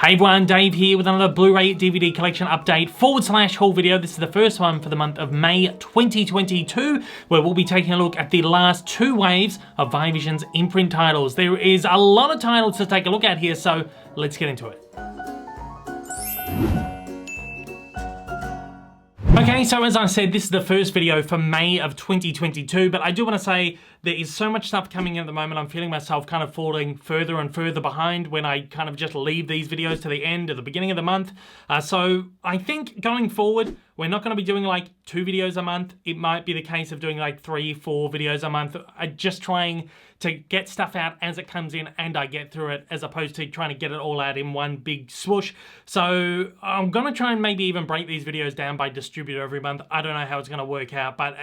Hey everyone, Dave here with another Blu-ray DVD collection update / haul video. This is the first one for the month of May 2022, where we'll be taking a look at the last two waves of Vivision's imprint titles. There is a lot of titles to take a look at here, so let's get into it. Okay, so as I said, this is the first video for May of 2022, but I do want to say there is so much stuff coming in at the moment. I'm feeling myself kind of falling further and further behind when I kind of just leave these videos to the end or the beginning of the month. So I think going forward, we're not going to be doing like 2 videos a month. It might be the case of doing like 3, 4 videos a month. I'm just trying to get stuff out as it comes in and I get through it, as opposed to trying to get it all out in one big swoosh. So I'm going to try and maybe even break these videos down by distributor every month. I don't know how it's going to work out, but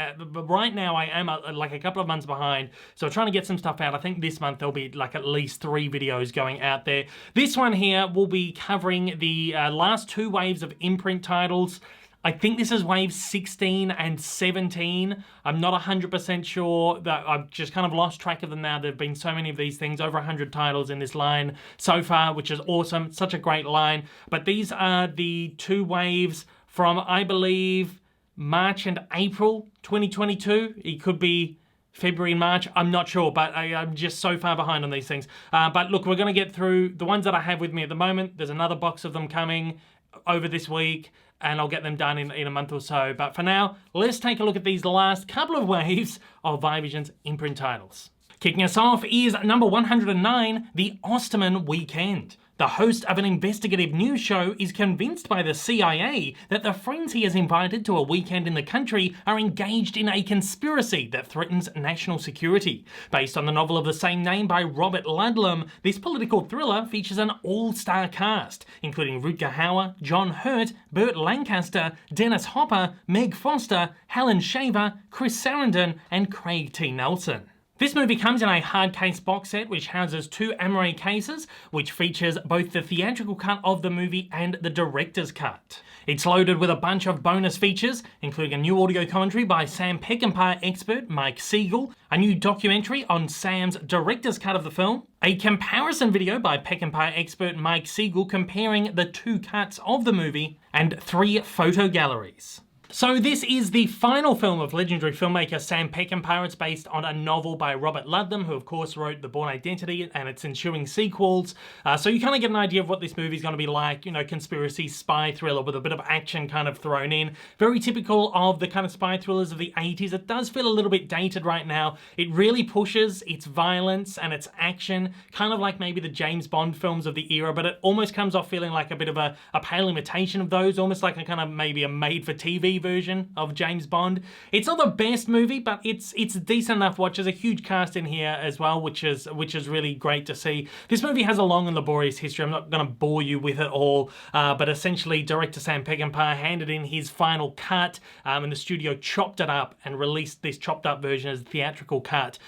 right now I am like a couple of months behind. So I'm trying to get some stuff out. I think this month there'll be like at least 3 videos going out there. This one here will be covering the last 2 waves of imprint titles. I think this is waves 16 and 17. I'm not 100% sure. That I've just kind of lost track of them now. There have been so many of these things, over 100 titles in this line so far, which is awesome. Such a great line. But these are the 2 waves from, I believe, March and April 2022. It could be February and March, I'm not sure, but I'm just so far behind on these things. But look, we're going to get through the ones that I have with me at the moment. There's another box of them coming over this week, and I'll get them done in a month or so. But for now, let's take a look at these last couple of waves of Vivision's imprint titles. Kicking us off is number 109, The Osterman Weekend. The host of an investigative news show is convinced by the CIA that the friends he has invited to a weekend in the country are engaged in a conspiracy that threatens national security. Based on the novel of the same name by Robert Ludlum, this political thriller features an all-star cast, including Rutger Hauer, John Hurt, Burt Lancaster, Dennis Hopper, Meg Foster, Helen Shaver, Chris Sarandon, and Craig T. Nelson. This movie comes in a hard case box set which houses 2 Amaray cases, which features both the theatrical cut of the movie and the director's cut. It's loaded with a bunch of bonus features, including a new audio commentary by Sam Peckinpah expert Mike Siegel, a new documentary on Sam's director's cut of the film, a comparison video by Peckinpah expert Mike Siegel comparing the 2 cuts of the movie, and 3 photo galleries. So this is the final film of legendary filmmaker Sam Peckinpah. It's based on a novel by Robert Ludlum, who of course wrote The Bourne Identity and its ensuing sequels. So you kind of get an idea of what this movie is going to be like, you know, conspiracy spy thriller with a bit of action kind of thrown in. Very typical of the kind of spy thrillers of the 80s. It does feel a little bit dated right now. It really pushes its violence and its action, kind of like maybe the James Bond films of the era, but it almost comes off feeling like a bit of a pale imitation of those, almost like a kind of maybe a made-for-TV version of James Bond. It's not the best movie, but it's a decent enough watch. There's a huge cast in here as well, which is really great to see. This movie has a long and laborious history. I'm not going to bore you with it all, but essentially director Sam Peckinpah handed in his final cut, and the studio chopped it up and released this chopped up version as a theatrical cut.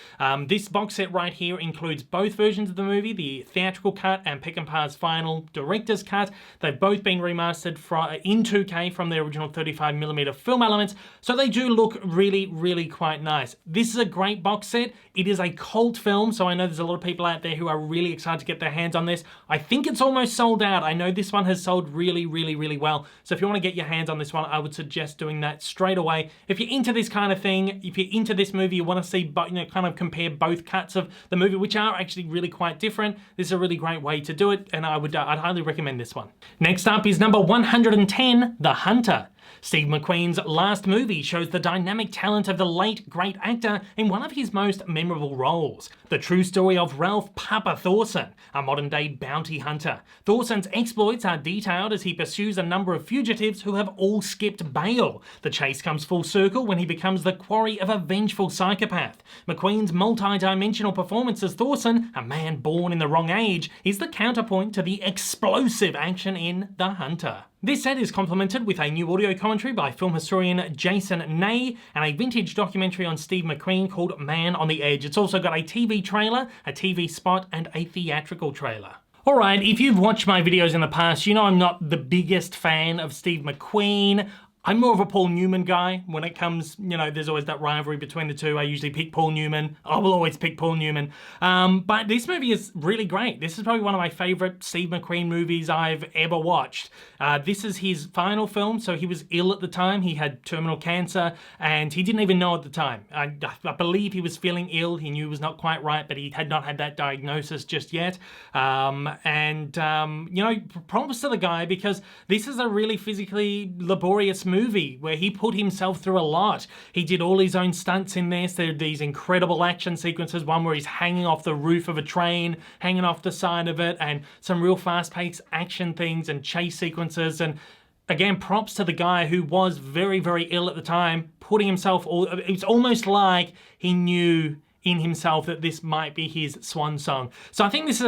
This box set right here includes both versions of the movie, the theatrical cut and Peckinpah's final director's cut. They've both been remastered in 2K from the original 35mm film elements, so they do look really quite nice. This is a great box set. It is a cult film, so I know there's a lot of people out there who are really excited to get their hands on this. I think it's almost sold out. I know this one has sold really well, so if you want to get your hands on this one, I would suggest doing that straight away. If you're into this kind of thing, if you're into this movie, you want to see, you know, kind of compare both cuts of the movie, which are actually really quite different, this is a really great way to do it, and I'd highly recommend this one. Next up is number 110, The Hunter. Steve McQueen's last movie shows the dynamic talent of the late great actor in one of his most memorable roles. The true story of Ralph Papa Thorson, a modern-day bounty hunter. Thorson's exploits are detailed as he pursues a number of fugitives who have all skipped bail. The chase comes full circle when he becomes the quarry of a vengeful psychopath. McQueen's multi-dimensional performance as Thorson, a man born in the wrong age, is the counterpoint to the explosive action in The Hunter. This set is complemented with a new audio commentary by film historian Jason Ney and a vintage documentary on Steve McQueen called Man on the Edge. It's also got a TV trailer, a TV spot, and a theatrical trailer. Alright, if you've watched my videos in the past, you know I'm not the biggest fan of Steve McQueen. I'm more of a Paul Newman guy when it comes, you know, there's always that rivalry between the two. I usually pick Paul Newman. I will always pick Paul Newman. But this movie is really great. This is probably one of my favorite Steve McQueen movies I've ever watched. This is his final film, so he was ill at the time. He had terminal cancer, and he didn't even know at the time. I believe he was feeling ill. He knew it was not quite right, but he had not had that diagnosis just yet. You know, props to the guy, because this is a really physically laborious movie where he put himself through a lot. He did all his own stunts in this. There are these incredible action sequences, one where he's hanging off the roof of a train, hanging off the side of it, and some real fast-paced action things and chase sequences. And again, props to the guy who was very, very ill at the time, putting himself it's almost like he knew in himself that this might be his swan song. So I think this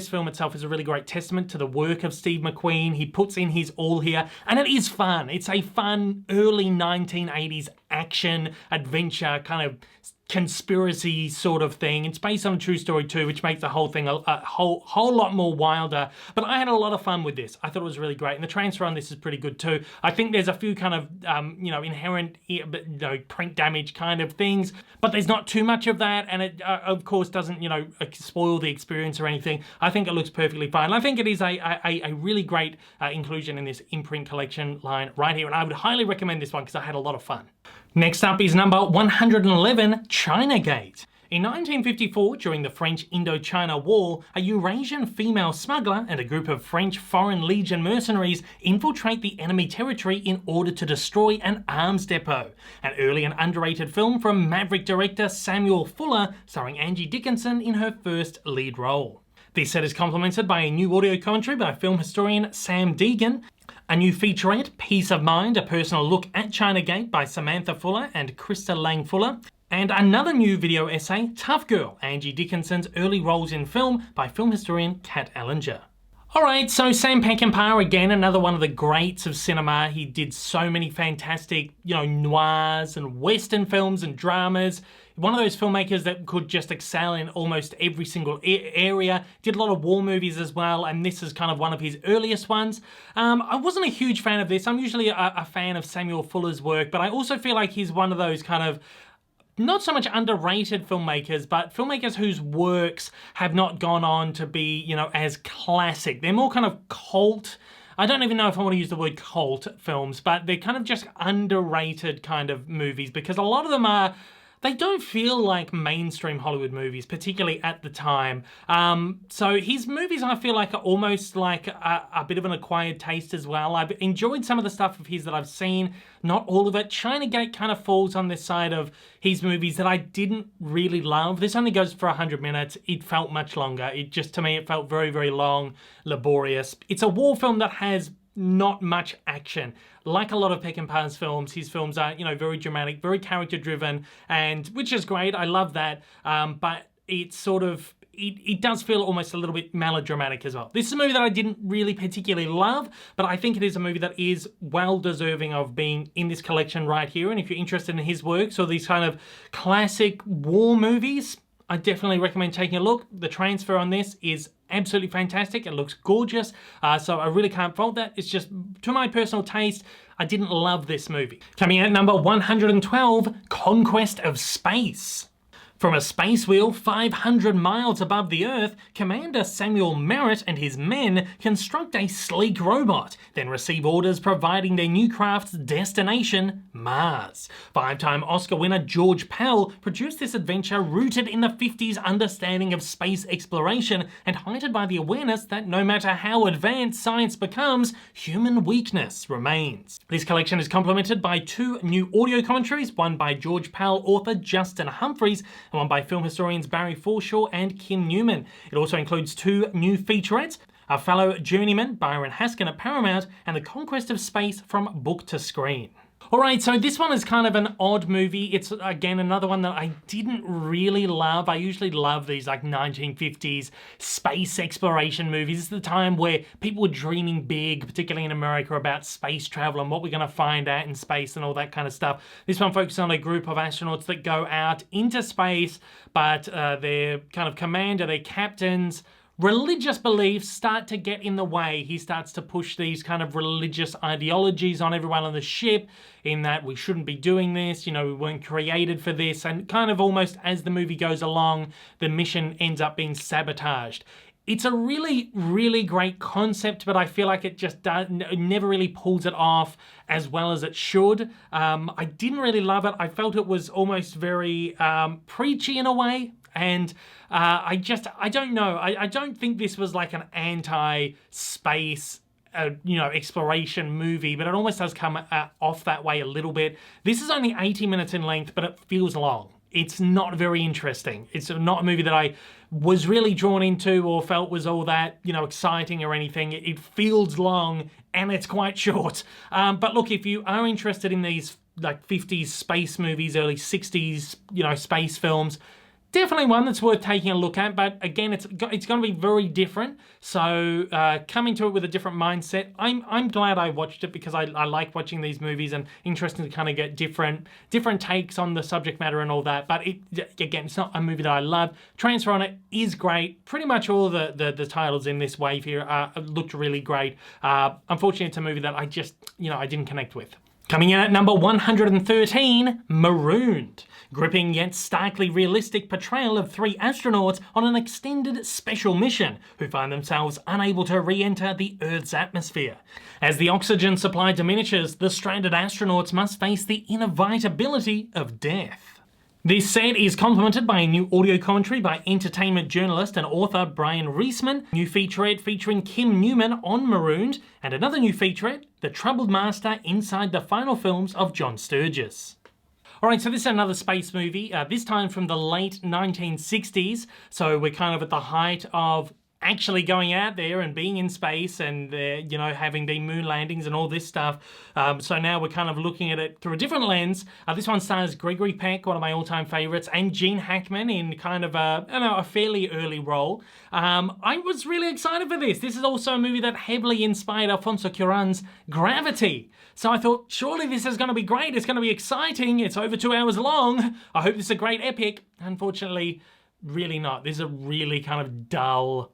film itself is a really great testament to the work of Steve McQueen. He puts in his all here, and it is fun. It's a fun early 1980s action adventure kind of conspiracy sort of thing. It's based on a true story too, which makes the whole thing a whole lot more wilder. But I had a lot of fun with this. I thought it was really great, and the transfer on this is pretty good too. I think there's a few kind of you know, inherent print damage kind of things, but there's not too much of that, and it of course doesn't, you know, spoil the experience or anything. I think it looks perfectly fine. I think it is a really great inclusion in this imprint collection line right here, and I would highly recommend this one because I had a lot of fun. Next up is number 111, Chinagate. In 1954, during the French Indochina War, a Eurasian female smuggler and a group of French Foreign Legion mercenaries infiltrate the enemy territory in order to destroy an arms depot. An early and underrated film from maverick director Samuel Fuller, starring Angie Dickinson in her first lead role. This set is complemented by a new audio commentary by film historian Sam Deegan, a new featurette, Peace of Mind, a personal look at Chinagate by Samantha Fuller and Krista Lang Fuller, and another new video essay, Tough Girl, Angie Dickinson's early roles in film by film historian Kat Ellinger. Alright, so Sam Peckinpah, again, another one of the greats of cinema. He did so many fantastic, you know, noirs and western films and dramas. One of those filmmakers that could just excel in almost every single area. Did a lot of war movies as well, and this is kind of one of his earliest ones. I wasn't a huge fan of this. I'm usually a fan of Samuel Fuller's work, but I also feel like he's one of those kind of not so much underrated filmmakers, but filmmakers whose works have not gone on to be, you know, as classic. They're more kind of cult. I don't even know if I want to use the word cult films, but they're kind of just underrated kind of movies, because a lot of them are, they don't feel like mainstream Hollywood movies, particularly at the time. So his movies, I feel like, are almost like a bit of an acquired taste as well. I've enjoyed some of the stuff of his that I've seen, not all of it. Chinagate kind of falls on this side of his movies that I didn't really love. This only goes for 100 minutes. It felt much longer. It just, to me, it felt very, very long, laborious. It's a war film that has not much action. Like a lot of Peckinpah's films, his films are, you know, very dramatic, very character-driven, and which is great. I love that. But it's sort of, it does feel almost a little bit melodramatic as well. This is a movie that I didn't really particularly love, but I think it is a movie that is well deserving of being in this collection right here. And if you're interested in his works or these kind of classic war movies, I definitely recommend taking a look. The transfer on this is absolutely fantastic. It looks gorgeous. So I really can't fault that. It's just, to my personal taste, I didn't love this movie. Coming at number 112, Conquest of Space. From a space wheel 500 miles above the Earth, Commander Samuel Merritt and his men construct a sleek robot, then receive orders providing their new craft's destination, Mars. Five-time Oscar winner George Pell produced this adventure rooted in the 50s understanding of space exploration and heightened by the awareness that no matter how advanced science becomes, human weakness remains. This collection is complemented by two new audio commentaries, one by George Pell author Justin Humphreys, and one by film historians Barry Forshaw and Kim Newman. It also includes two new featurettes, our fellow journeyman Byron Haskin at Paramount, and The Conquest of Space from Book to Screen. Alright, so this one is kind of an odd movie. It's, again, another one that I didn't really love. I usually love these like 1950s space exploration movies. It's the time where people were dreaming big, particularly in America, about space travel and what we're going to find out in space and all that kind of stuff. This one focuses on a group of astronauts that go out into space, but their kind of commander, their captains, religious beliefs start to get in the way. He starts to push these kind of religious ideologies on everyone on the ship, in that we shouldn't be doing this, you know, we weren't created for this, and kind of almost as the movie goes along, the mission ends up being sabotaged. It's a really, really great concept, but I feel like it just never really pulls it off as well as it should. I didn't really love it. I felt it was almost very preachy in a way. And I don't know. I don't think this was like an anti-space, exploration movie, but it almost does come off that way a little bit. This is only 80 minutes in length, but it feels long. It's not very interesting. It's not a movie that I was really drawn into or felt was all that, exciting or anything. It feels long and it's quite short. But look, if you are interested in these like 50s space movies, early 60s, space films, definitely one that's worth taking a look at, but again, it's going to be very different. So coming to it with a different mindset, I'm glad I watched it, because I like watching these movies and interesting to kind of get different takes on the subject matter and all that. But again, it's not a movie that I love. Transfer on it is great. Pretty much all the titles in this wave here looked really great. Unfortunately, it's a movie that I just, I didn't connect with. Coming in at number 113, Marooned. Gripping yet starkly realistic portrayal of 3 astronauts on an extended special mission who find themselves unable to re-enter the Earth's atmosphere. As the oxygen supply diminishes, the stranded astronauts must face the inevitability of death. This set is complemented by a new audio commentary by entertainment journalist and author Brian Reisman, new featurette featuring Kim Newman on Marooned, and another new featurette, The Troubled Master Inside the Final Films of John Sturges. Alright, so this is another space movie, this time from the late 1960s, so we're kind of at the height of actually going out there and being in space and, having been moon landings and all this stuff. So now we're kind of looking at it through a different lens. This one stars Gregory Peck, one of my all-time favorites, and Gene Hackman in kind of a fairly early role. I was really excited for this. This is also a movie that heavily inspired Alfonso Cuarón's Gravity. So I thought, surely this is going to be great. It's going to be exciting. It's over 2 hours long. I hope this is a great epic. Unfortunately, really not. This is a really kind of dull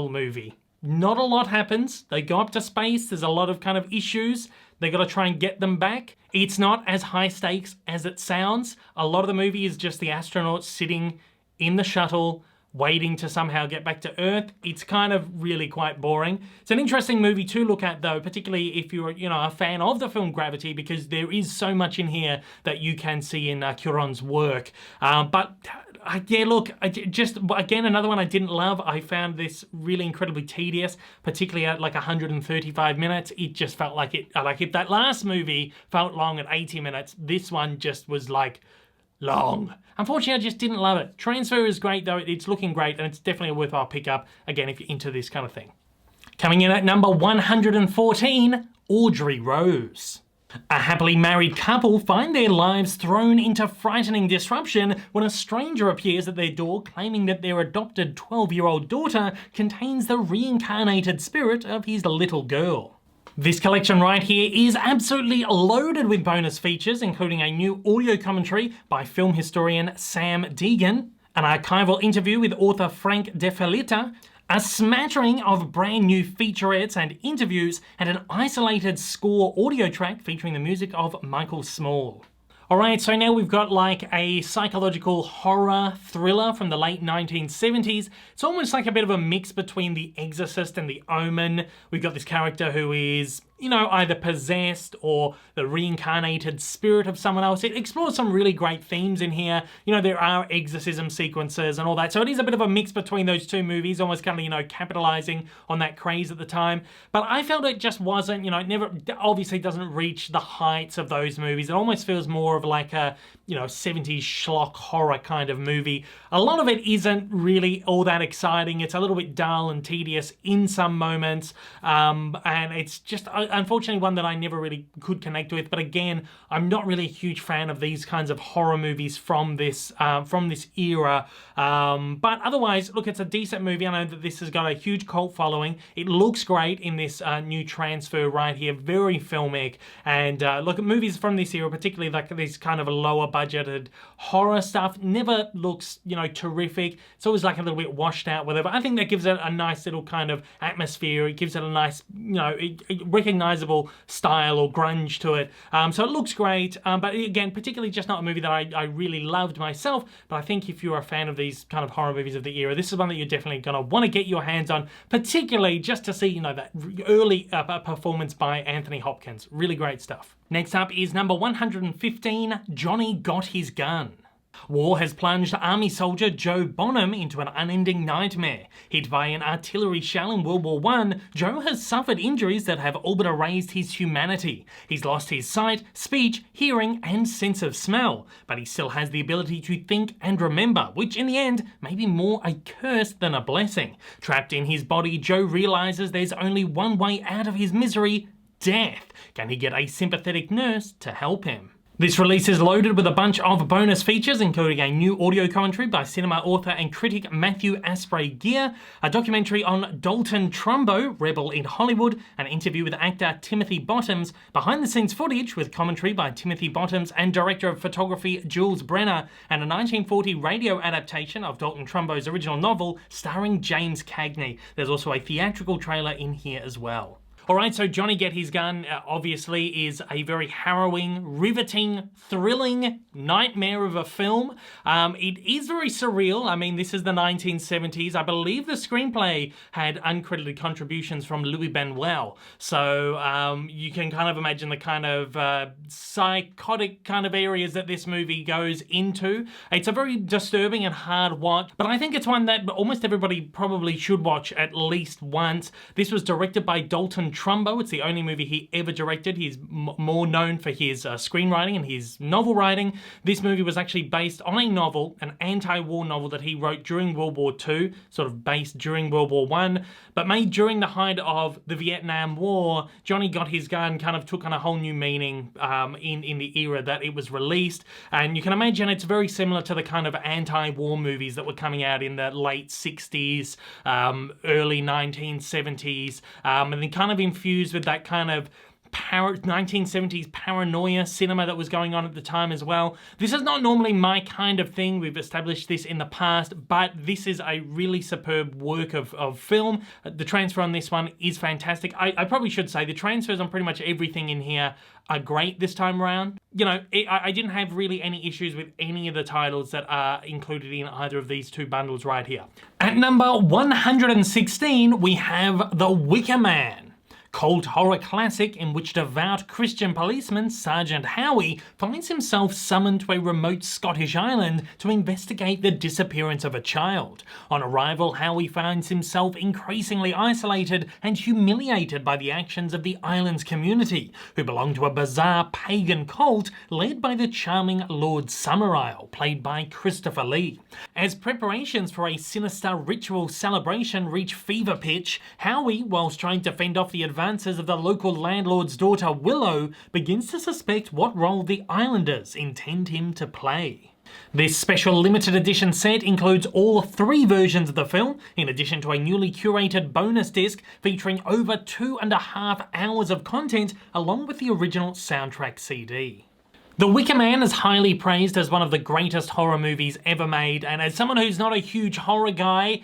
movie. Not a lot happens. They go up to space. There's a lot of kind of issues. They got to try and get them back. It's not as high stakes as it sounds. A lot of the movie is just the astronauts sitting in the shuttle, waiting to somehow get back to Earth. It's kind of really quite boring. It's an interesting movie to look at though, particularly if you're, a fan of the film Gravity, because there is so much in here that you can see in Cuarón's work. Yeah, look, just again, another one I didn't love. I found this really incredibly tedious, particularly at like 135 minutes. It just felt like if that last movie felt long at 80 minutes, this one just was like long. Unfortunately, I just didn't love it. Transfer is great though. It's looking great and it's definitely a worthwhile pickup, again, if you're into this kind of thing. Coming in at number 114, Audrey Rose. A happily married couple find their lives thrown into frightening disruption when a stranger appears at their door claiming that their adopted 12-year-old daughter contains the reincarnated spirit of his little girl. This collection right here is absolutely loaded with bonus features, including a new audio commentary by film historian Sam Deegan, an archival interview with author Frank De Felitta, a smattering of brand new featurettes and interviews, and an isolated score audio track featuring the music of Michael Small. Alright, so now we've got like a psychological horror thriller from the late 1970s. It's almost like a bit of a mix between The Exorcist and The Omen. We've got this character who is, either possessed or the reincarnated spirit of someone else. It explores some really great themes in here. There are exorcism sequences and all that. So it is a bit of a mix between those two movies, almost kind of, capitalizing on that craze at the time. But I felt it just wasn't, it never, obviously doesn't reach the heights of those movies. It almost feels more of like a, 70s schlock horror kind of movie. A lot of it isn't really all that exciting. It's a little bit dull and tedious in some moments. And it's just unfortunately one that I never really could connect with. But again, I'm not really a huge fan of these kinds of horror movies from this era. But otherwise, look, it's a decent movie. I know that this has got a huge cult following. It looks great in this new transfer right here, very filmic. And look, at movies from this era, particularly like this kind of a lower budgeted horror stuff, never looks, you know, terrific. It's always like a little bit washed out, whatever. I think that gives it a nice little kind of atmosphere. It gives it a nice, you know, recognizable style or grunge to it. So it looks great, but again, particularly just not a movie that I really loved myself. But I think if you're a fan of these kind of horror movies of the era, this is one that you're definitely going to want to get your hands on, particularly just to see, you know, that early performance by Anthony Hopkins. Really great stuff. Next up is number 115, Johnny Got His Gun. War has plunged Army soldier Joe Bonham into an unending nightmare. Hit by an artillery shell in World War I, Joe has suffered injuries that have all but erased his humanity. He's lost his sight, speech, hearing, and sense of smell, but he still has the ability to think and remember, which in the end may be more a curse than a blessing. Trapped in his body, Joe realizes there's only one way out of his misery: death. Can he get a sympathetic nurse to help him? This release is loaded with a bunch of bonus features, including a new audio commentary by cinema author and critic Matthew Asprey Gear, a documentary on Dalton Trumbo, Rebel in Hollywood, an interview with actor Timothy Bottoms, behind-the-scenes footage with commentary by Timothy Bottoms and director of photography Jules Brenner, and a 1940 radio adaptation of Dalton Trumbo's original novel starring James Cagney. There's also a theatrical trailer in here as well. Alright, so Johnny Get His Gun obviously is a very harrowing, riveting, thrilling nightmare of a film. It is very surreal. I mean, this is the 1970s. I believe the screenplay had uncredited contributions from Louis Manuel. So you can kind of imagine the kind of psychotic kind of areas that this movie goes into. It's a very disturbing and hard watch, but I think it's one that almost everybody probably should watch at least once. This was directed by Dalton Trumbo. It's the only movie he ever directed. He's more known for his screenwriting and his novel writing. This movie was actually based on a novel, an anti-war novel that he wrote during World War II, sort of based during World War I, but made during the height of the Vietnam War. Johnny Got His Gun kind of took on a whole new meaning in the era that it was released, and you can imagine it's very similar to the kind of anti-war movies that were coming out in the late 60s, early 1970s, and then kind of infused with that kind of 1970s paranoia cinema that was going on at the time as well. This is not normally my kind of thing. We've established this in the past, but this is a really superb work of film. The transfer on this one is fantastic. I probably should say the transfers on pretty much everything in here are great this time around. You know, I didn't have really any issues with any of the titles that are included in either of these two bundles right here. At number 116, we have The Wicker Man. Cult horror classic in which devout Christian policeman Sergeant Howie finds himself summoned to a remote Scottish island to investigate the disappearance of a child. On arrival, Howie finds himself increasingly isolated and humiliated by the actions of the island's community, who belong to a bizarre pagan cult led by the charming Lord Summerisle, played by Christopher Lee. As preparations for a sinister ritual celebration reach fever pitch, Howie, whilst trying to fend off the advances of the local landlord's daughter Willow, begins to suspect what role the Islanders intend him to play. This special limited edition set includes all 3 versions of the film, in addition to a newly curated bonus disc featuring over 2.5 hours of content, along with the original soundtrack CD. The Wicker Man is highly praised as one of the greatest horror movies ever made, and as someone who's not a huge horror guy,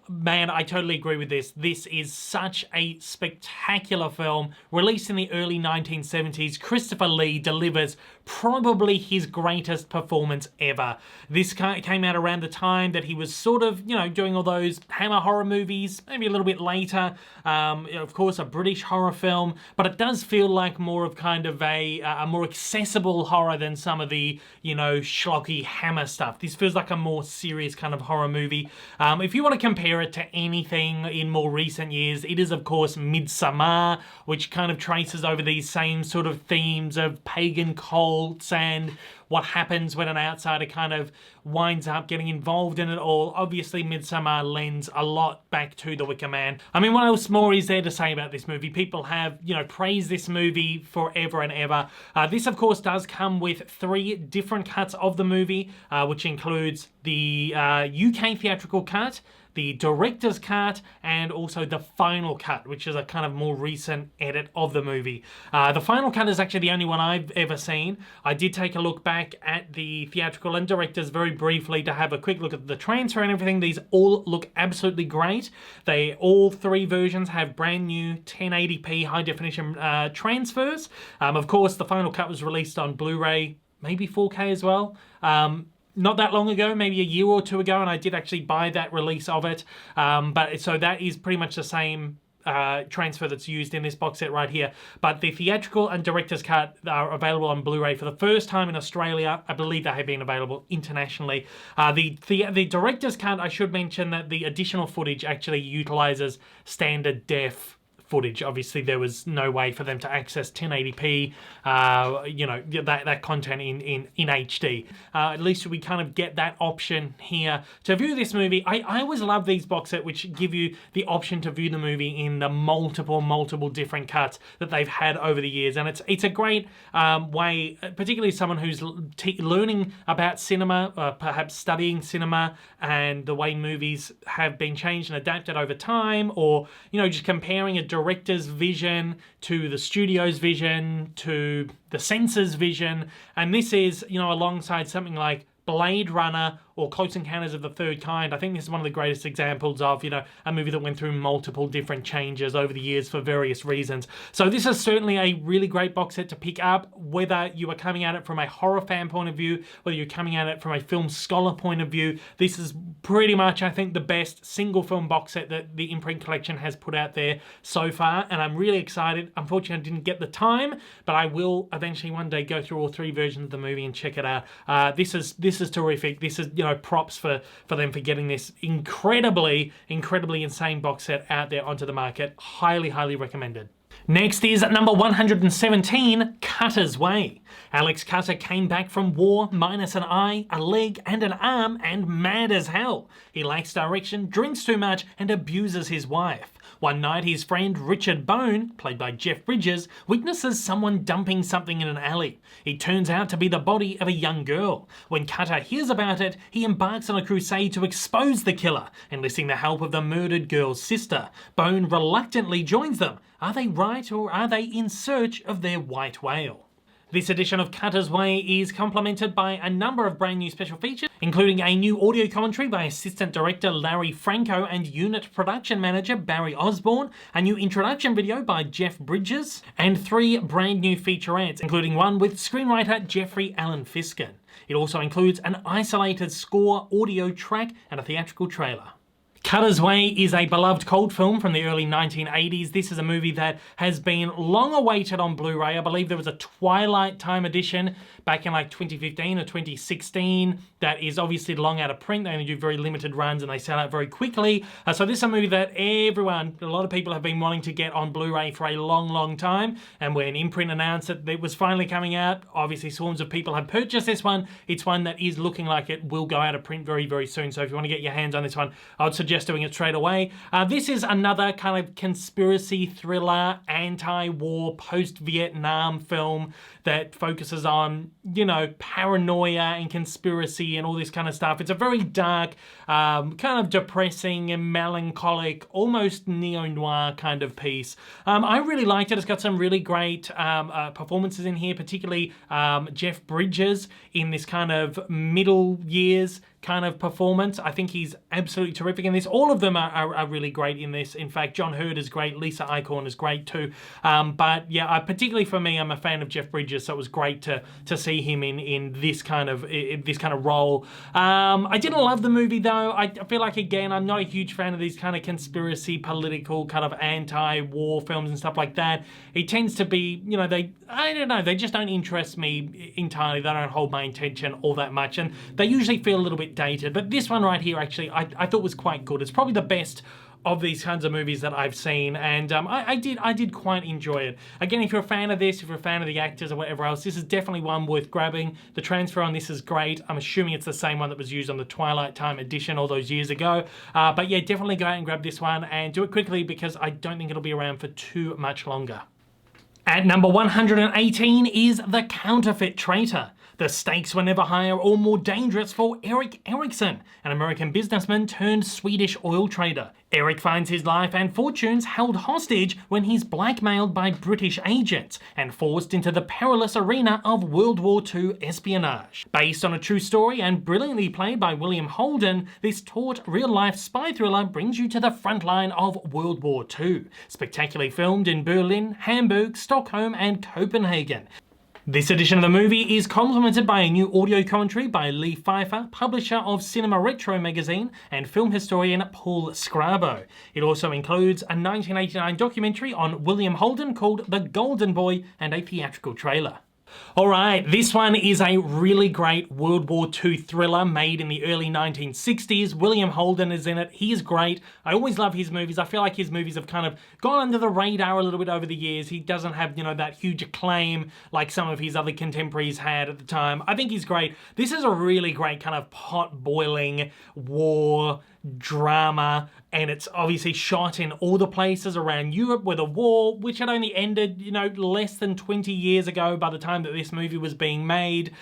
man, I totally agree with this. This is such a spectacular film. Released in the early 1970s, Christopher Lee delivers probably his greatest performance ever. This came out around the time that he was sort of, you know, doing all those Hammer horror movies, maybe a little bit later. Of course, a British horror film, but it does feel like more of kind of a more accessible horror than some of the, you know, schlocky Hammer stuff. This feels like a more serious kind of horror movie. If you want to compare compare it to anything in more recent years, it is of course Midsommar, which kind of traces over these same sort of themes of pagan cults and what happens when an outsider kind of winds up getting involved in it all. Obviously, Midsommar lends a lot back to The Wicker Man. I mean, what else more is there to say about this movie? People have, you know, praised this movie forever and ever. This, of course, does come with 3 different cuts of the movie, which includes the UK theatrical cut, the director's cut, and also the final cut, which is a kind of more recent edit of the movie. The final cut is actually the only one I've ever seen. I did take a look back at the theatrical and director's very briefly to have a quick look at the transfer and everything. These all look absolutely great. All 3 versions have brand new 1080p high definition transfers. Of course, the final cut was released on Blu-ray, maybe 4K as well. Not that long ago, maybe a year or 2 ago, and I did actually buy that release of it. So that is pretty much the same transfer that's used in this box set right here. But the theatrical and director's cut are available on Blu-ray for the first time in Australia. I believe they have been available internationally. The director's cut, I should mention that the additional footage actually utilizes standard def footage. Obviously, there was no way for them to access 1080p, you know, that content in HD. At least we kind of get that option here to view this movie. I always love these box sets which give you the option to view the movie in the multiple different cuts that they've had over the years, and it's a great way, particularly someone who's learning about cinema, perhaps studying cinema and the way movies have been changed and adapted over time, or, you know, just comparing a director's vision to the studio's vision to the censor's vision. And this is, you know, alongside something like Blade Runner or Close Encounters of the Third Kind. I think this is one of the greatest examples of, you know, a movie that went through multiple different changes over the years for various reasons. So this is certainly a really great box set to pick up, whether you are coming at it from a horror fan point of view, whether you're coming at it from a film scholar point of view. This is pretty much, I think, the best single film box set that the Imprint collection has put out there so far, and I'm really excited. Unfortunately, I didn't get the time, but I will eventually one day go through all 3 versions of the movie and check it out. This is terrific. This is, you know, props for them for getting this incredibly insane box set out there onto the market. Highly recommended. Next is number 117, Cutter's Way. Alex Cutter came back from war minus an eye, a leg and an arm, and mad as hell. He lacks direction, drinks too much, and abuses his wife. One night his friend Richard Bone, played by Jeff Bridges, witnesses someone dumping something in an alley. It turns out to be the body of a young girl. When Cutter hears about it, he embarks on a crusade to expose the killer, enlisting the help of the murdered girl's sister. Bone reluctantly joins them. Are they right, or are they in search of their white whale? This edition of Cutter's Way is complemented by a number of brand new special features, including a new audio commentary by Assistant Director Larry Franco and Unit Production Manager Barry Osborne, a new introduction video by Jeff Bridges, and 3 brand new featurettes, including one with screenwriter Jeffrey Allen Fiskin. It also includes an isolated score audio track and a theatrical trailer. Cutter's Way is a beloved cult film from the early 1980s. This is a movie that has been long awaited on Blu-ray. I believe there was a Twilight Time edition back in like 2015 or 2016 that is obviously long out of print. They only do very limited runs and they sell out very quickly. So this is a movie that a lot of people have been wanting to get on Blu-ray for a long time. And when Imprint announced that it was finally coming out, obviously swarms of people have purchased this one. It's one that is looking like it will go out of print very soon. So if you want to get your hands on this one, I would suggest doing it straight away. This is another kind of conspiracy thriller, anti-war, post-Vietnam film that focuses on, you know, paranoia and conspiracy and all this kind of stuff. It's a very dark, kind of depressing and melancholic, almost neo-noir kind of piece. I really liked it. It's got some really great performances in here, particularly Jeff Bridges in this kind of middle years kind of performance. I think he's absolutely terrific in this. All of them are really great in this. In fact, John Hurt is great. Lisa Eichhorn is great too. But yeah, particularly for me, I'm a fan of Jeff Bridges, so it was great to see him in this kind of role. I didn't love the movie though. I feel like, again, I'm not a huge fan of these kind of conspiracy, political, kind of anti-war films and stuff like that. It tends to be, you know, I don't know, they just don't interest me entirely. They don't hold my attention all that much, and they usually feel a little bit dated. But this one right here, actually, I thought was quite good. It's probably the best of these kinds of movies that I've seen, and I did quite enjoy it. Again, if you're a fan of this, if you're a fan of the actors or whatever else, this is definitely one worth grabbing. The transfer on this is great. I'm assuming it's the same one that was used on the Twilight Time edition all those years ago. But yeah, definitely go out and grab this one, and do it quickly because I don't think it'll be around for too much longer. At number 118 is The Counterfeit Traiter. The stakes were never higher or more dangerous for Erik Erikson, an American businessman turned Swedish oil trader. Erik finds his life and fortunes held hostage when he's blackmailed by British agents and forced into the perilous arena of World War II espionage. Based on a true story and brilliantly played by William Holden, this taut real-life spy thriller brings you to the front line of World War II. Spectacularly filmed in Berlin, Hamburg, Stockholm and Copenhagen. This edition of the movie is complemented by a new audio commentary by Lee Pfeiffer, publisher of Cinema Retro magazine, and film historian Paul Scrabo. It also includes a 1989 documentary on William Holden called The Golden Boy and a theatrical trailer. Alright, this one is a really great World War II thriller made in the early 1960s. William Holden is in it. He is great. I always love his movies. I feel like his movies have kind of gone under the radar a little bit over the years. He doesn't have, you know, that huge acclaim like some of his other contemporaries had at the time. I think he's great. This is a really great kind of pot-boiling war drama, and it's obviously shot in all the places around Europe where the war, which had only ended, you know, less than 20 years ago by the time that this movie was being made.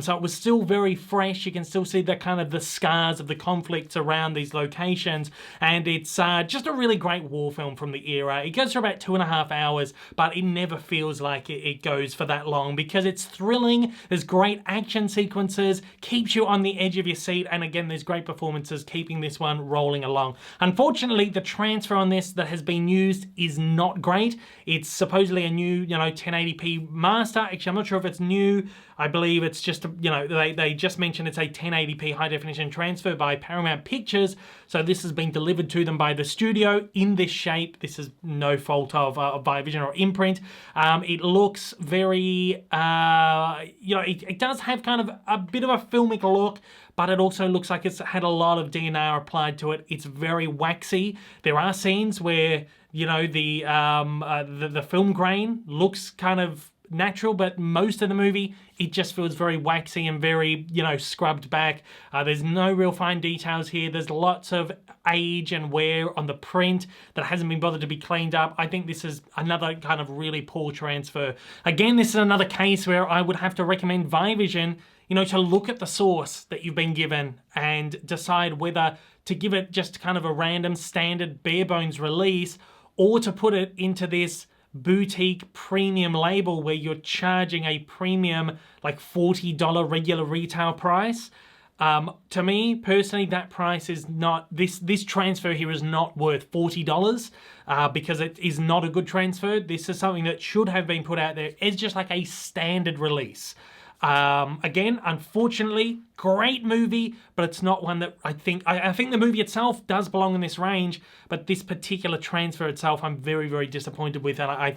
So it was still very fresh. You can still see the kind of the scars of the conflicts around these locations, and it's just a really great war film from the era. It goes for about 2.5 hours, but it never feels like it goes for that long because it's thrilling. There's great action sequences, keeps you on the edge of your seat, and again, there's great performances keeping this one rolling along. Unfortunately, the transfer on this that has been used is not great. It's supposedly a new, you know, 1080p master. Actually, I'm not sure if it's new. I believe it's just, you know, they just mentioned it's a 1080p high definition transfer by Paramount Pictures. So this has been delivered to them by the studio in this shape. This is no fault of Viavision or Imprint. It looks very, you know, it does have kind of a bit of a filmic look, but it also looks like it's had a lot of DNR applied to it. It's very waxy. There are scenes where, you know, the film grain looks kind of natural, but most of the movie, it just feels very waxy and very, you know, scrubbed back. There's no real fine details here. There's lots of age and wear on the print that hasn't been bothered to be cleaned up. I think this is another kind of really poor transfer. Again, this is another case where I would have to recommend Viavision, you know, to look at the source that you've been given and decide whether to give it just kind of a random standard bare bones release or to put it into this boutique premium label where you're charging a premium like $40 regular retail price. To me personally, that price is not, this transfer here is not worth $40 because it is not a good transfer. This is something that should have been put out there as just like a standard release. Again, unfortunately, great movie, but it's not one that I think the movie itself does belong in this range, but this particular transfer itself, I'm very, very disappointed with, and I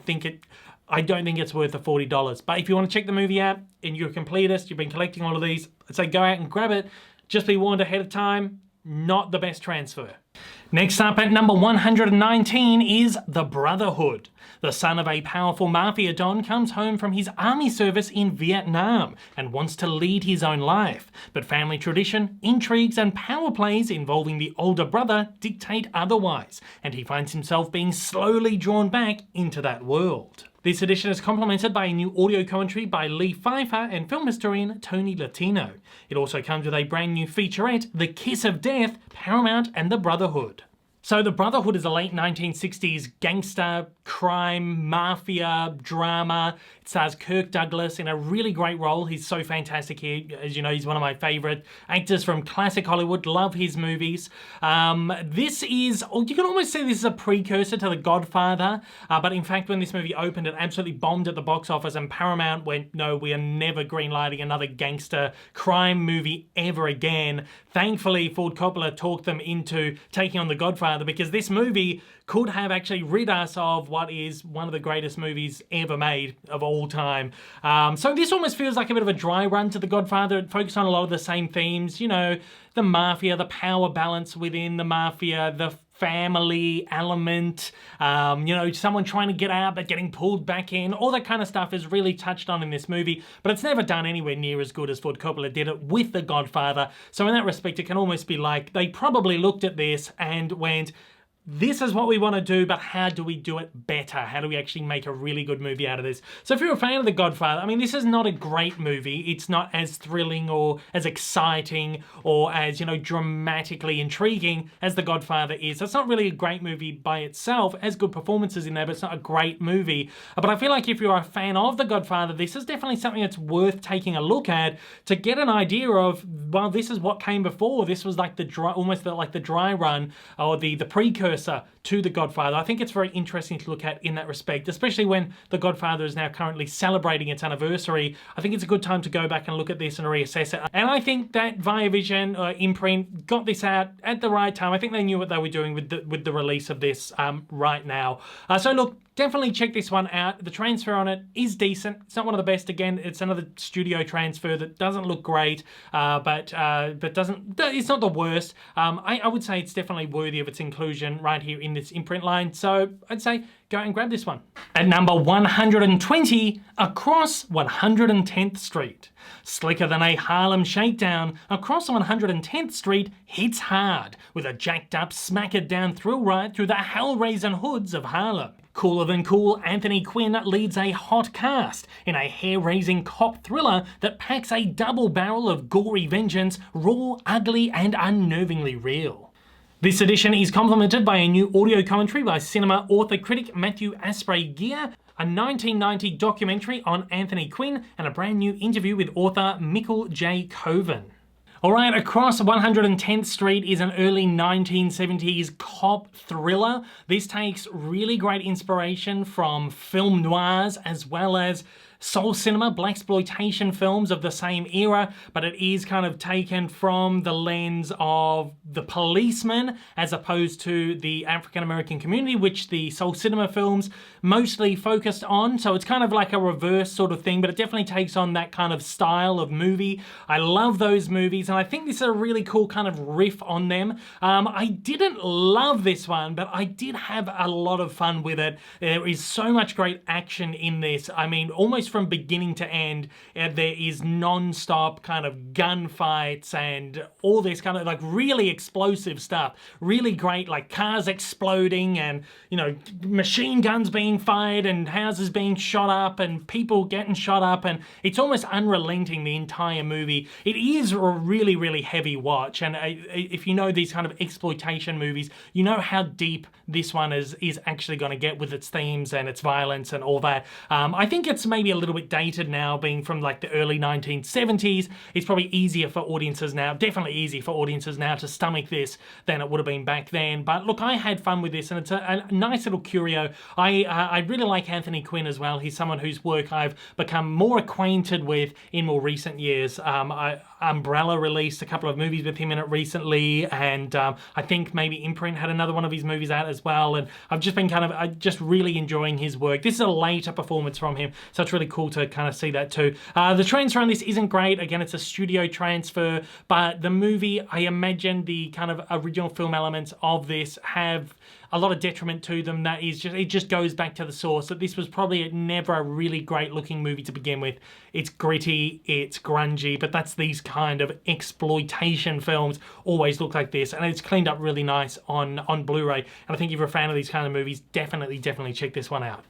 don't think it's worth the $40. But if you want to check the movie out and you're a completist, you've been collecting all of these, I'd say go out and grab it. Just be warned ahead of time, not the best transfer. Next up at number 119 is The Brotherhood. The son of a powerful mafia don comes home from his army service in Vietnam and wants to lead his own life. But family tradition, intrigues and power plays involving the older brother dictate otherwise, and he finds himself being slowly drawn back into that world. This edition is complemented by a new audio commentary by Lee Pfeiffer and film historian Tony Latino. It also comes with a brand new featurette, The Kiss of Death, Paramount and The Brotherhood. So The Brotherhood is a late 1960s gangster, crime, mafia, drama. It stars Kirk Douglas in a really great role. He's so fantastic here. As you know, he's one of my favorite actors from classic Hollywood. Love his movies. This is, you can almost say this is a precursor to The Godfather. But in fact, when this movie opened, it absolutely bombed at the box office and Paramount went, no, we are never greenlighting another gangster crime movie ever again. Thankfully, Ford Coppola talked them into taking on The Godfather, because this movie could have actually rid us of what is one of the greatest movies ever made of all time. So this almost feels like a bit of a dry run to The Godfather. It focused on a lot of the same themes, you know, the mafia, the power balance within the mafia, the family element, you know, someone trying to get out but getting pulled back in. All that kind of stuff is really touched on in this movie, but it's never done anywhere near as good as Ford Coppola did it with The Godfather. So in that respect, it can almost be like they probably looked at this and went, this is what we want to do, but how do we do it better? How do we actually make a really good movie out of this? So if you're a fan of The Godfather, I mean, this is not a great movie. It's not as thrilling or as exciting or as, you know, dramatically intriguing as The Godfather is. So it's not really a great movie by itself. It has good performances in there, but it's not a great movie. But I feel like if you're a fan of The Godfather, this is definitely something that's worth taking a look at to get an idea of, well, this is what came before. This was like the dry, almost like the dry run or the precursor to The Godfather. I think it's very interesting to look at in that respect, especially when The Godfather is now currently celebrating its anniversary. I think it's a good time to go back and look at this and reassess it. And I think that Viavision or Imprint got this out at the right time. I think they knew what they were doing with the release of this right now. So look, definitely check this one out. The transfer on it is decent. It's not one of the best. Again, it's another studio transfer that doesn't look great, but it's not the worst. I would say it's definitely worthy of its inclusion right here in this imprint line. So I'd say go and grab this one. At number 120, Across 110th Street. Slicker than a Harlem shakedown, Across 110th Street hits hard with a jacked up smack-it-down thrill ride through the hell-raising hoods of Harlem. Cooler than cool, Anthony Quinn leads a hot cast in a hair-raising cop thriller that packs a double barrel of gory vengeance, raw, ugly, and unnervingly real. This edition is complemented by a new audio commentary by cinema author critic Matthew Asprey Gear, a 1990 documentary on Anthony Quinn, and a brand new interview with author Mikkel J. Coven. Alright, Across 110th Street is an early 1970s cop thriller. This takes really great inspiration from film noirs as well as soul cinema, blaxploitation films of the same era, but it is kind of taken from the lens of the policeman as opposed to the African-American community, which the soul cinema films mostly focused on. So it's kind of like a reverse sort of thing, but it definitely takes on that kind of style of movie. I love those movies, and I think this is a really cool kind of riff on them. I didn't love this one, but I did have a lot of fun with it. There is so much great action in this. I mean, almost from beginning to end, there is non-stop kind of gunfights and all this kind of like really explosive stuff. Really great, like cars exploding and, you know, machine guns being fired and houses being shot up and people getting shot up, and it's almost unrelenting the entire movie. It is a really, really heavy watch, and if you know these kind of exploitation movies, you know how deep this one is actually going to get with its themes and its violence and all that. I think it's maybe a little bit dated now, being from like the early 1970s. It's probably easier for audiences now, definitely easier for audiences now to stomach this than it would have been back then. But look, I had fun with this, and it's a nice little curio. I really like Anthony Quinn as well. He's someone whose work I've become more acquainted with in more recent years. Umbrella released a couple of movies with him in it recently, and I think maybe Imprint had another one of his movies out as well, and I've just been just really enjoying his work. This is a later performance from him, so it's really cool to kind of see that too. The transfer on this isn't great. Again, it's a studio transfer, but the movie, I imagine the kind of original film elements of this have a lot of detriment to them. That is just, it just goes back to the source that this was probably never a really great looking movie to begin with. It's gritty, it's grungy, but that's these kind of exploitation films always look like this, and it's cleaned up really nice on Blu-ray. And I think if you're a fan of these kind of movies, definitely check this one out.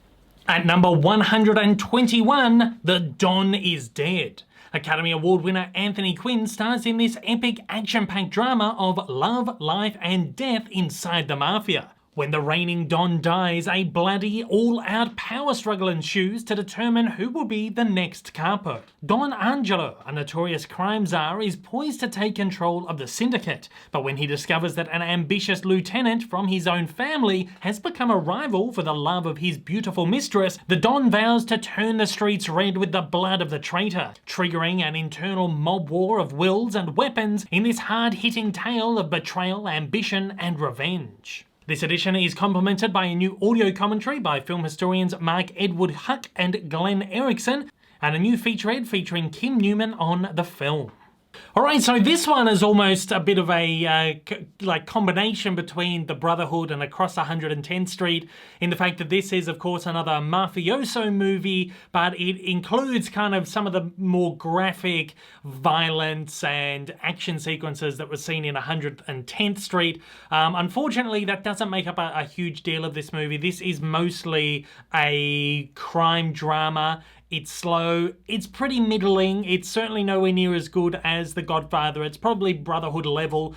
At number 121, The Don is Dead. Academy Award winner Anthony Quinn stars in this epic action-packed drama of love, life, and death inside the mafia. When the reigning Don dies, a bloody, all-out power struggle ensues to determine who will be the next capo. Don Angelo, a notorious crime czar, is poised to take control of the syndicate, but when he discovers that an ambitious lieutenant from his own family has become a rival for the love of his beautiful mistress, the Don vows to turn the streets red with the blood of the traitor, triggering an internal mob war of wills and weapons in this hard-hitting tale of betrayal, ambition, and revenge. This edition is complemented by a new audio commentary by film historians Mark Edward Huck and Glenn Erickson, and a new featurette featuring Kim Newman on the film. Alright, so this one is almost a bit of a combination between the Brotherhood and Across 110th Street, in the fact that this is of course another mafioso movie, but it includes kind of some of the more graphic violence and action sequences that were seen in 110th Street. Unfortunately, that doesn't make up a huge deal of this movie. This is mostly a crime drama. It's slow, it's pretty middling, it's certainly nowhere near as good as The Godfather, it's probably Brotherhood level.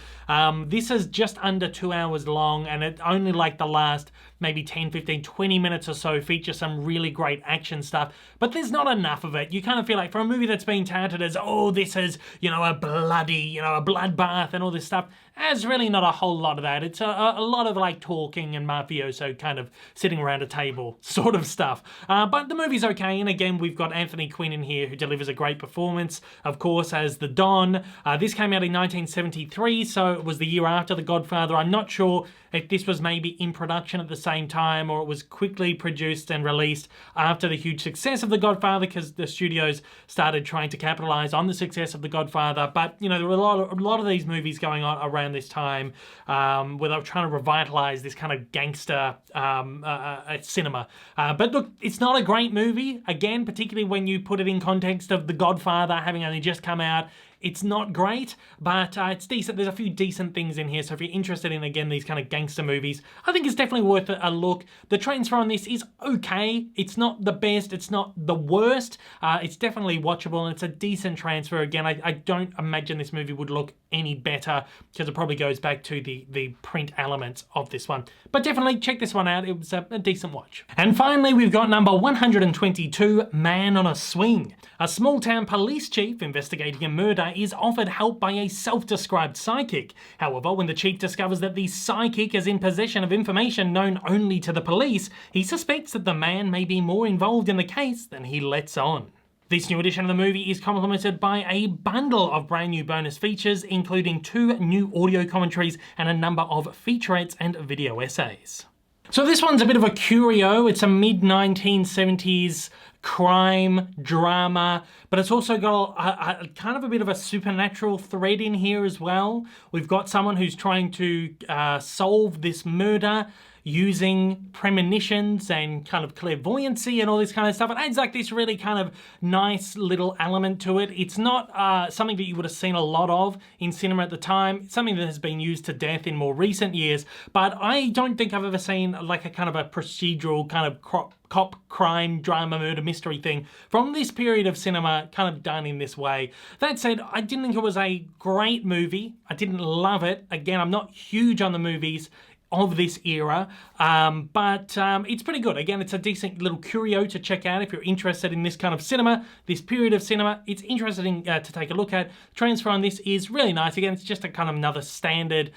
This is just under 2 hours long, and it only like the last maybe 10, 15, 20 minutes or so features some really great action stuff, but there's not enough of it. You kind of feel like for a movie that's been touted as, oh, this is, you know, a bloody, you know, a bloodbath and all this stuff, there's really not a whole lot of that. It's a lot of like talking and mafioso kind of sitting around a table sort of stuff. But the movie's okay, and again, we've got Anthony Quinn in here who delivers a great performance, of course, as the Don. This came out in 1973, so it was the year after The Godfather. I'm not sure if this was maybe in production at the same time or it was quickly produced and released after the huge success of The Godfather, because the studios started trying to capitalize on the success of The Godfather. But, you know, there were a lot of these movies going on around this time where they were trying to revitalize this kind of gangster cinema. But look, it's not a great movie, again, particularly when you put it in context of The Godfather having only just come out. It's not great, but it's decent. There's a few decent things in here, so if you're interested in, again, these kind of gangster movies, I think it's definitely worth a look. The transfer on this is okay. It's not the best, it's not the worst. It's definitely watchable, and it's a decent transfer. Again, I don't imagine this movie would look any better, because it probably goes back to the print elements of this one. But definitely check this one out. It was a decent watch. And finally, we've got number 122, Man on a Swing. A small-town police chief investigating a murder is offered help by a self-described psychic. However, when the chief discovers that the psychic is in possession of information known only to the police, he suspects that the man may be more involved in the case than he lets on. This new edition of the movie is complemented by a bundle of brand new bonus features, including 2 new audio commentaries and a number of featurettes and video essays. So this one's a bit of a curio. It's a mid-1970s crime drama, but it's also got a kind of a bit of a supernatural thread in here as well. We've got someone who's trying to solve this murder using premonitions and kind of clairvoyancy and all this kind of stuff. It adds like this really kind of nice little element to it. It's not something that you would have seen a lot of in cinema at the time. It's something that has been used to death in more recent years, but I don't think I've ever seen like a kind of a procedural kind of cop crime drama murder mystery thing from this period of cinema kind of done in this way. That said, I didn't think it was a great movie. I didn't love it. Again, I'm not huge on the movies of this era, but it's pretty good. Again, it's a decent little curio to check out if you're interested in this kind of cinema, this period of cinema. It's interesting to take a look at. Transfer on this is really nice. Again, it's just a kind of another standard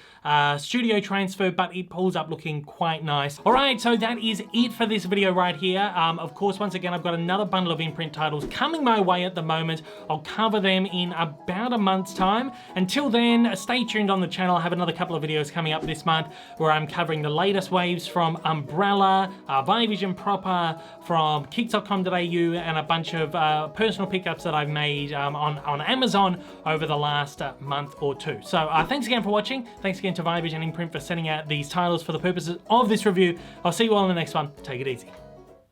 studio transfer, but it pulls up looking quite nice. All right, so that is it for this video right here. Of course, once again, I've got another bundle of imprint titles coming my way at the moment. I'll cover them in about a month's time. Until then, stay tuned on the channel. I have another couple of videos coming up this month where I'm covering the latest waves from Umbrella, Vivision Proper, from Kicks.com.au, and a bunch of personal pickups that I've made on Amazon over the last month or two. So thanks again for watching. Thanks again to Vivision and Imprint for sending out these titles for the purposes of this review. I'll see you all in the next one. Take it easy.